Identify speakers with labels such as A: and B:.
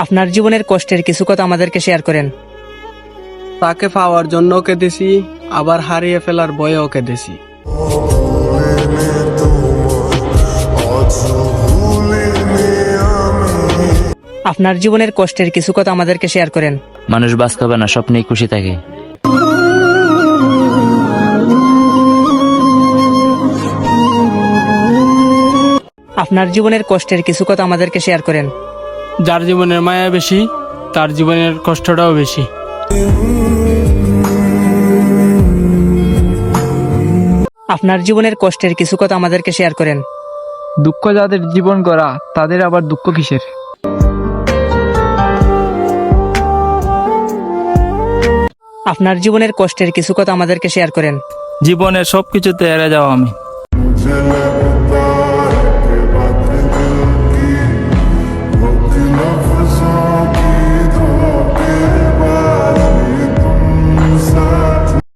A: আপনার জীবনের কষ্টের কিছু কথা আমাদেরকে শেয়ার করেন।
B: তাকে পাওয়ার জন্য কেঁদেছি, আবার হারিয়ে ফেলার ভয়েও কেঁদেছি।
A: আপনার জীবনের কষ্টের কিছু কথা আমাদেরকে শেয়ার করেন।
C: মানুষ বাস্তবে না, স্বপ্নেই খুশি থাকে।
A: আপনার জীবনের কষ্টের কিছু কথা আমাদেরকে শেয়ার করেন।
D: যার জীবনের মায়া বেশি, তার জীবনের কষ্টটাও বেশি।
A: আপনার জীবনের কষ্টের কিছু কথা আমাদেরকে শেয়ার করেন।
E: দুঃখ যাদের জীবন গড়া, তাদের আবার দুঃখ কিসের?
A: আপনার জীবনের কষ্টের কিছু কথা আমাদেরকে শেয়ার করেন।
D: জীবনের সবকিছুতে হেরে যাওয়া আমি।